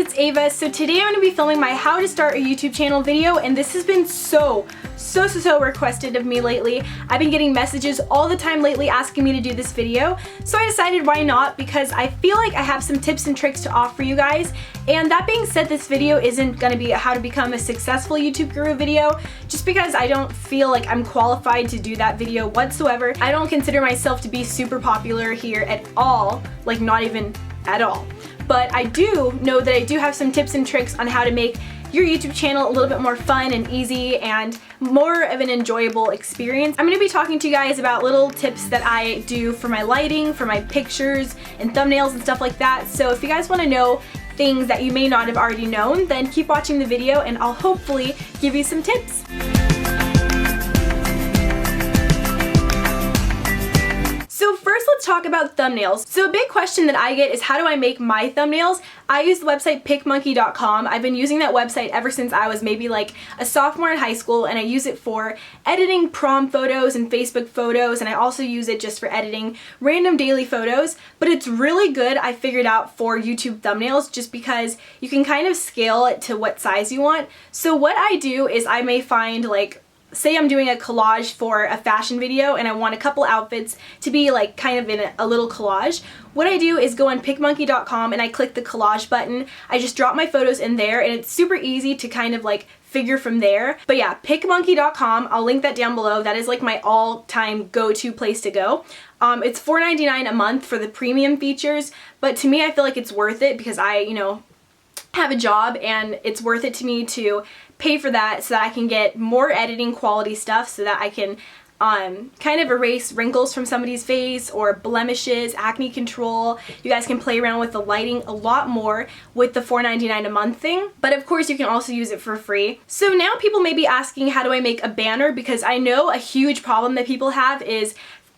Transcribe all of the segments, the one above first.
it's Ava. So today I'm going to be filming my how to start a YouTube channel video, and this has been so requested of me lately. I've been getting messages all the time lately asking me to do this video, so I decided why not, because I feel like I have some tips and tricks to offer you guys. And that being said, this video isn't going to be a how to become a successful YouTube guru video, just because I don't feel like I'm qualified to do that video whatsoever. I don't consider myself to be super popular here at all, like not even at all. But I do know that I do have some tips and tricks on how to make your YouTube channel a little bit more fun and easy and more of an enjoyable experience. I'm going to be talking to you guys about little tips that I do for my lighting, for my pictures and thumbnails and stuff like that. So if you guys want to know things that you may not have already known, then keep watching the video and I'll hopefully give you some tips. So first, let's talk about thumbnails. So a big question that I get is, how do I make my thumbnails? I use the website picmonkey.com. I've been using that website ever since I was maybe like a sophomore in high school, and I use it for editing prom photos and Facebook photos, and I also use it just for editing random daily photos. But it's really good, I figured out, for YouTube thumbnails, just because you can kind of scale it to what size you want. So what I do is I may find, like, say I'm doing a collage for a fashion video and I want a couple outfits to be like kind of in a little collage. What I do is go on picmonkey.com and I click the collage button. I just drop my photos in there, and it's super easy to kind of like figure from there. But yeah, picmonkey.com, I'll link that down below. That is like my all-time go-to place to go. It's $4.99 a month for the premium features, but to me I feel like it's worth it because I, have a job, and it's worth it to me to pay for that so that I can get more editing quality stuff, so that I can kind of erase wrinkles from somebody's face or blemishes, acne control. You guys can play around with the lighting a lot more with the $4.99 a month thing, but of course you can also use it for free. So now people may be asking, how do I make a banner? Because I know a huge problem that people have is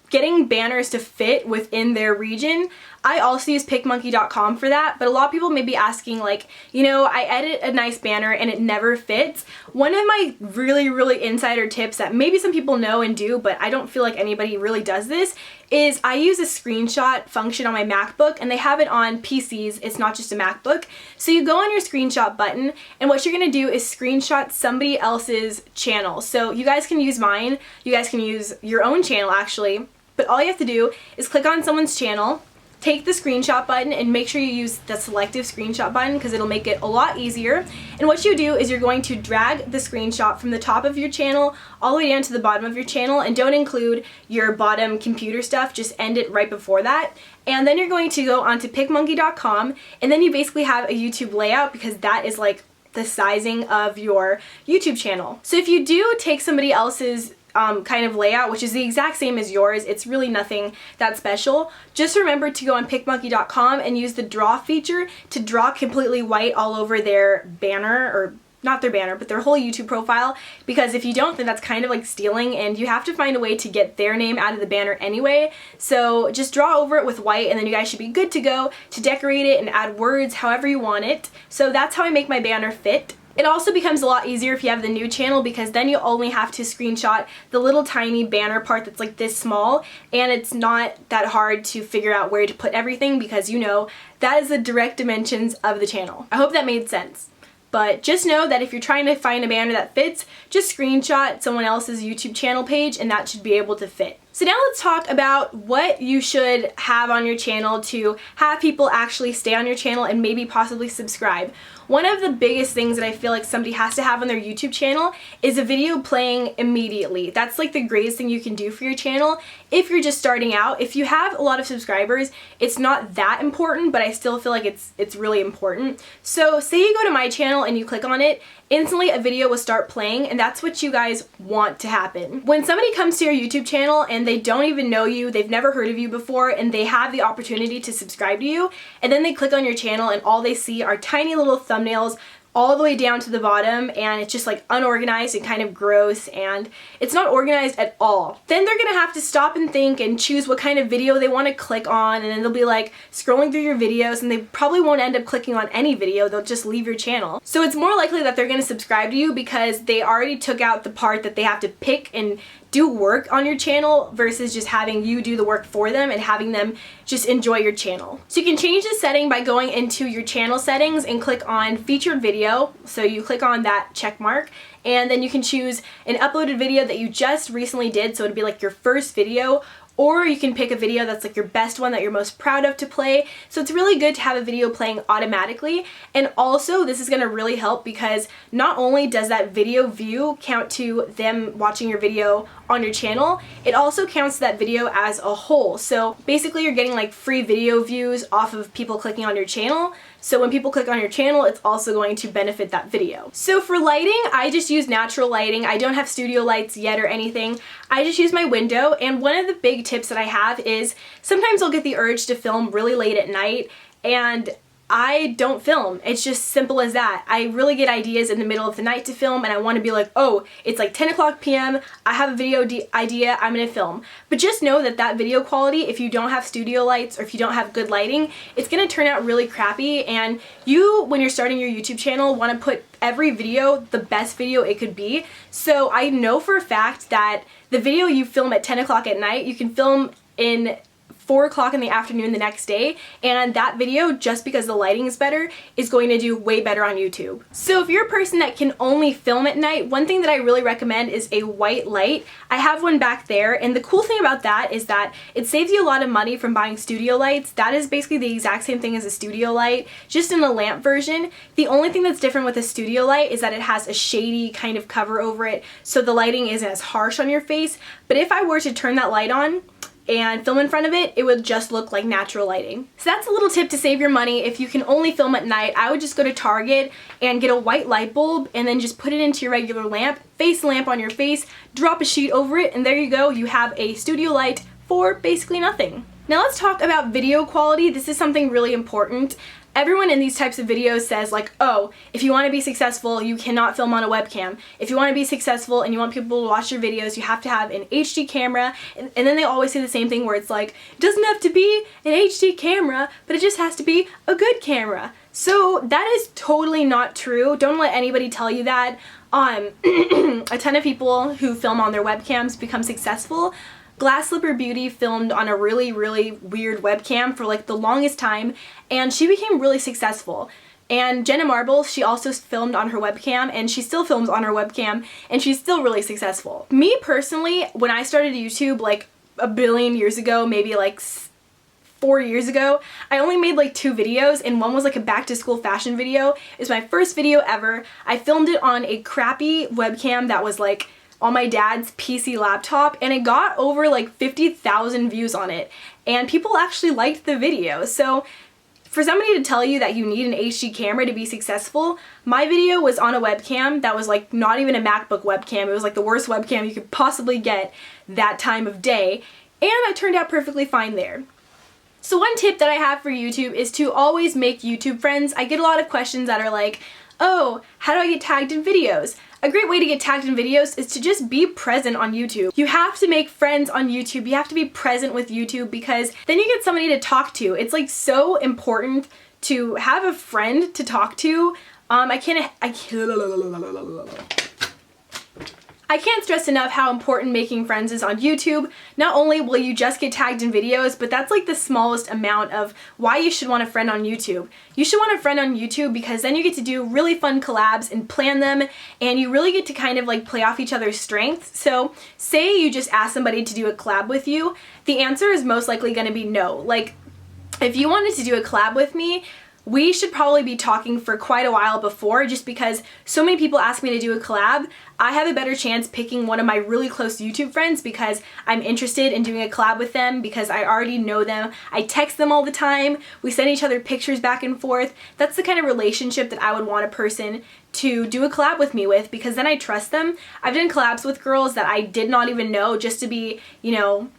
getting banners to fit within their region. I also use picmonkey.com for that, but a lot of people may be asking, like, I edit a nice banner and it never fits. One of my really insider tips that maybe some people know and do, but I don't feel like anybody really does this, is I use a screenshot function on my MacBook, and they have it on PCs, it's not just a MacBook. So you go on your screenshot button, and what you're gonna do is screenshot somebody else's channel. So you guys can use mine, you guys can use your own channel actually, but all you have to do is click on someone's channel, take the screenshot button, and make sure you use the selective screenshot button because it'll make it a lot easier. And what you do is you're going to drag the screenshot from the top of your channel all the way down to the bottom of your channel, and don't include your bottom computer stuff, just end it right before that. And then you're going to go onto picmonkey.com, and then you basically have a YouTube layout, because that is like the sizing of your YouTube channel. So if you do take somebody else's kind of layout, which is the exact same as yours, it's really nothing that special. Just remember to go on picmonkey.com and use the draw feature to draw completely white all over their banner, or not their banner, but their whole YouTube profile, because if you don't, then that's kind of like stealing, and you have to find a way to get their name out of the banner anyway. So just draw over it with white, and then you guys should be good to go to decorate it and add words however you want it. So that's how I make my banner fit. It also becomes a lot easier if you have the new channel, because then you only have to screenshot the little tiny banner part that's like this small, and it's not that hard to figure out where to put everything, because that is the direct dimensions of the channel. I hope that made sense. But just know that if you're trying to find a banner that fits, just screenshot someone else's YouTube channel page and that should be able to fit. So now let's talk about what you should have on your channel to have people actually stay on your channel and maybe possibly subscribe. One of the biggest things that I feel like somebody has to have on their YouTube channel is a video playing immediately. That's like the greatest thing you can do for your channel if you're just starting out. If you have a lot of subscribers, it's not that important, but I still feel like it's really important. So say you go to my channel and you click on it, instantly a video will start playing, and that's what you guys want to happen. When somebody comes to your YouTube channel and they don't even know you, they've never heard of you before, and they have the opportunity to subscribe to you, and then they click on your channel and all they see are tiny little thumbnails all the way down to the bottom, and it's just like unorganized and kind of gross, and it's not organized at all. Then they're gonna have to stop and think and choose what kind of video they want to click on, and then they'll be like scrolling through your videos, and they probably won't end up clicking on any video, they'll just leave your channel. So it's more likely that they're gonna subscribe to you because they already took out the part that they have to pick and do work on your channel versus just having you do the work for them and having them just enjoy your channel. So you can change the setting by going into your channel settings and click on featured video. So you click on that check mark, and then you can choose an uploaded video that you just recently did, so it'd be like your first video, or you can pick a video that's like your best one that you're most proud of to play. So it's really good to have a video playing automatically. And also this is going to really help because not only does that video view count to them watching your video on your channel, it also counts that video as a whole. So basically you're getting like free video views off of people clicking on your channel. So when people click on your channel, it's also going to benefit that video. So for lighting, I just use natural lighting. I don't have studio lights yet or anything. I just use my window, and one of the big tips that I have is sometimes I'll get the urge to film really late at night, and I don't film. It's just simple as that. I really get ideas in the middle of the night to film, and I want to be like, oh, it's like 10 o'clock p.m. I have a video idea, I'm gonna film. But just know that that video quality, if you don't have studio lights or if you don't have good lighting, it's gonna turn out really crappy. And you, when you're starting your YouTube channel, want to put every video the best video it could be. So I know for a fact that the video you film at 10 o'clock at night, you can film in 4 o'clock in the afternoon the next day, and that video, just because the lighting is better, is going to do way better on YouTube. So if you're a person that can only film at night, one thing that I really recommend is a white light. I have one back there, and the cool thing about that is that it saves you a lot of money from buying studio lights. That is basically the exact same thing as a studio light, just in a lamp version. The only thing that's different with a studio light is that it has a shady kind of cover over it, so the lighting isn't as harsh on your face. But if I were to turn that light on and film in front of it, it would just look like natural lighting. So that's a little tip to save your money. If you can only film at night, I would just go to Target and get a white light bulb and then just put it into your regular lamp, face lamp on your face, drop a sheet over it, and there you go. You have a studio light for basically nothing. Now let's talk about video quality. This is something really important. Everyone in these types of videos says like, oh, if you want to be successful, you cannot film on a webcam. If you want to be successful and you want people to watch your videos, you have to have an HD camera. And then they always say the same thing where it's like, it doesn't have to be an HD camera, but it just has to be a good camera. So that is totally not true. Don't let anybody tell you that. A ton of people who film on their webcams become successful. Glass Slipper Beauty filmed on a really, really weird webcam for like the longest time, and she became really successful. And Jenna Marbles, she also filmed on her webcam, and she still films on her webcam, and she's still really successful. Me personally, when I started YouTube like a billion years ago, maybe like 4 years ago, I only made like 2 videos, and one was like a back to school fashion video. It was my first video ever. I filmed it on a crappy webcam that was like on my dad's PC laptop, and it got over like 50,000 views on it, and people actually liked the video. So for somebody to tell you that you need an HD camera to be successful, my video was on a webcam that was like not even a MacBook webcam. It was like the worst webcam you could possibly get that time of day, and I turned out perfectly fine there. So one tip that I have for YouTube is to always make YouTube friends. I get a lot of questions that are like, oh, how do I get tagged in videos? A great way to get tagged in videos is to just be present on YouTube. You have to make friends on YouTube. You have to be present with YouTube, because then you get somebody to talk to. It's like so important to have a friend to talk to. I can't stress enough how important making friends is on YouTube. Not only will you just get tagged in videos, but that's like the smallest amount of why you should want a friend on YouTube. You should want a friend on YouTube because then you get to do really fun collabs and plan them, and you really get to kind of like play off each other's strengths. So say you just ask somebody to do a collab with you, the answer is most likely going to be no. Like, if you wanted to do a collab with me, we should probably be talking for quite a while before, just because so many people ask me to do a collab. I have a better chance picking one of my really close YouTube friends because I'm interested in doing a collab with them, because I already know them. I text them all the time. We send each other pictures back and forth. That's the kind of relationship that I would want a person to do a collab with me with, because then I trust them. I've done collabs with girls that I did not even know, just to be, you know,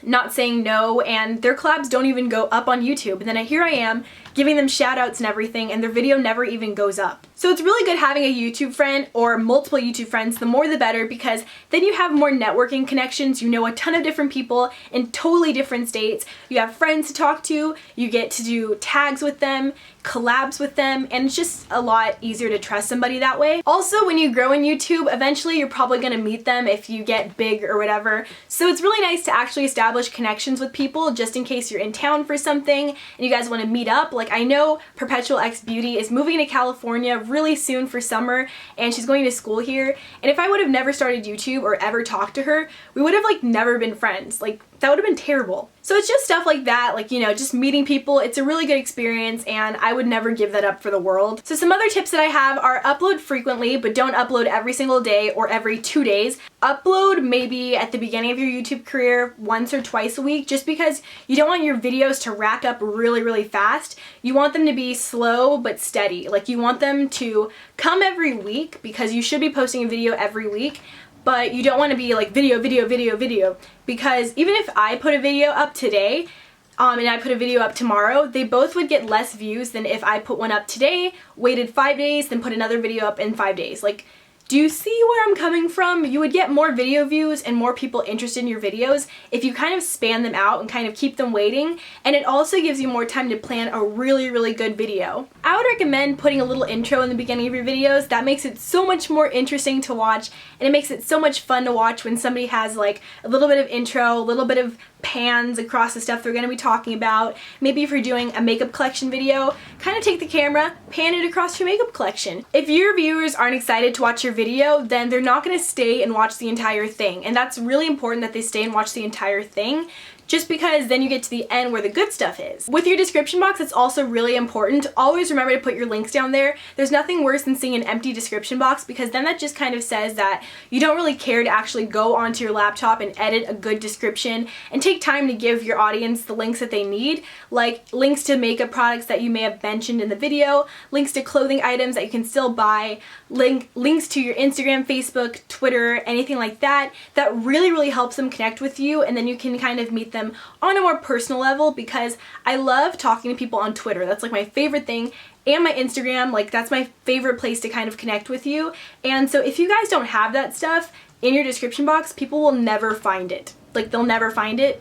not saying no, and their collabs don't even go up on YouTube. And then here I am giving them shout outs and everything, and their video never even goes up. So it's really good having a YouTube friend or multiple YouTube friends. The more the better, because then you have more networking connections. You know a ton of different people in totally different states. You have friends to talk to, you get to do tags with them, collabs with them, and it's just a lot easier to trust somebody that way. Also, when you grow in YouTube, eventually you're probably going to meet them if you get big or whatever. So it's really nice to actually establish connections with people just in case you're in town for something and you guys want to meet up. Like, I know Perpetual X Beauty is moving to California really soon for summer, and she's going to school here, and if I would have never started YouTube or ever talked to her, we would have like never been friends. Like, that would have been terrible. So it's just stuff like that, like, you know, just meeting people. It's a really good experience, and I would never give that up for the world. So some other tips that I have are upload frequently, but don't upload every single day or every 2 days. Upload maybe at the beginning of your YouTube career once or twice a week, just because you don't want your videos to rack up really, really fast. You want them to be slow but steady. Like, you want them to come every week, because you should be posting a video every week. But you don't want to be like video, because even if I put a video up today and I put a video up tomorrow, they both would get less views than if I put one up today, waited 5 days, then put another video up in 5 days. Like, do you see where I'm coming from? You would get more video views and more people interested in your videos if you kind of span them out and kind of keep them waiting, and it also gives you more time to plan a really, really good video. I would recommend putting a little intro in the beginning of your videos. That makes it so much more interesting to watch, and it makes it so much fun to watch when somebody has like a little bit of intro, a little bit of pans across the stuff they're going to be talking about. Maybe if you're doing a makeup collection video, kind of take the camera, pan it across your makeup collection. If your viewers aren't excited to watch your video, then they're not going to stay and watch the entire thing. And that's really important, that they stay and watch the entire thing, just because then you get to the end where the good stuff is. With your description box, it's also really important. Always remember to put your links down there. There's nothing worse than seeing an empty description box, because then that just kind of says that you don't really care to actually go onto your laptop and edit a good description and take time to give your audience the links that they need, like links to makeup products that you may have mentioned in the video, links to clothing items that you can still buy, links to your Instagram, Facebook, Twitter, anything like that. That really, really helps them connect with you, and then you can kind of meet them on a more personal level, because I love talking to people on Twitter. That's like my favorite thing, and my Instagram. Like, that's my favorite place to kind of connect with you. And so if you guys don't have that stuff in your description box, people will never find it. Like, they'll never find it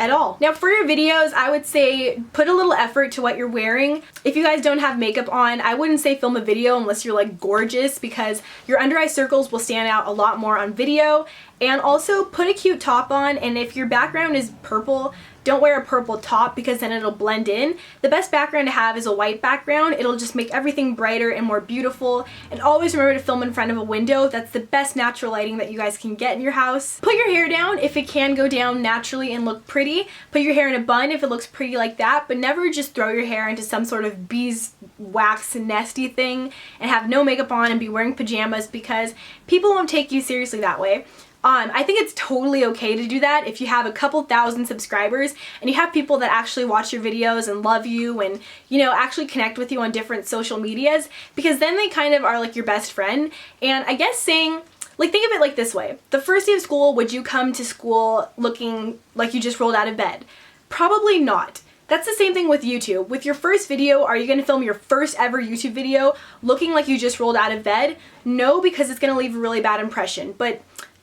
at all. Now, for your videos, I would say put a little effort to what you're wearing. If you guys don't have makeup on, I wouldn't say film a video unless you're like gorgeous, because your under eye circles will stand out a lot more on video. And also put a cute top on, and if your background is purple, don't wear a purple top, because then it'll blend in. The best background to have is a white background. It'll just make everything brighter and more beautiful. And always remember to film in front of a window. That's the best natural lighting that you guys can get in your house. Put your hair down if it can go down naturally and look pretty. Put your hair in a bun if it looks pretty like that, but never just throw your hair into some sort of beeswax nesty thing and have no makeup on and be wearing pajamas, because people won't take you seriously that way. I think it's totally okay to do that if you have a couple thousand subscribers and you have people that actually watch your videos and love you and, you know, actually connect with you on different social medias, because then they kind of are like your best friend. And I guess saying, like, think of it like this way. The first day of school, would you come to school looking like you just rolled out of bed? Probably not. That's the same thing with YouTube. With your first video, are you going to film your first ever YouTube video looking like you just rolled out of bed? No, because it's going to leave a really bad impression. But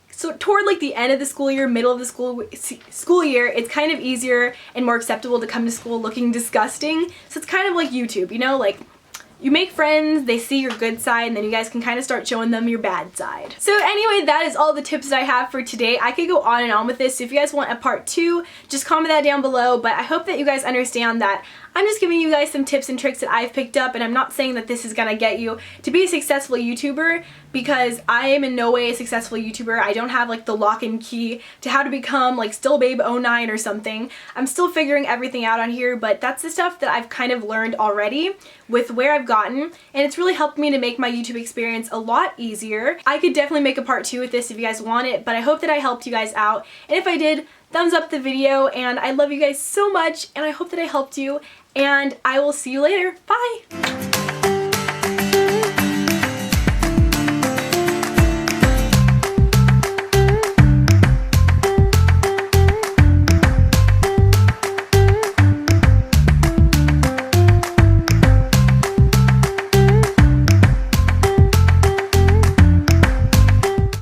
so toward like the end of the school year, middle of the school year, it's kind of easier and more acceptable to come to school looking disgusting. So it's kind of like YouTube, you know, like you make friends, they see your good side, and then you guys can kind of start showing them your bad side. So anyway, that is all the tips that I have for today. I could go on and on with this, so if you guys want a part 2, just comment that down below, but I hope that you guys understand that I'm just giving you guys some tips and tricks that I've picked up, and I'm not saying that this is gonna get you to be a successful YouTuber, because I am in no way a successful YouTuber. I don't have like the lock and key to how to become like StillBabe09 or something. I'm still figuring everything out on here, but that's the stuff that I've kind of learned already with where I've gotten, and it's really helped me to make my YouTube experience a lot easier. I could definitely make a part 2 with this if you guys want it, but I hope that I helped you guys out, and if I did, thumbs up the video, and I love you guys so much, and I hope that I helped you, and I will see you later. Bye!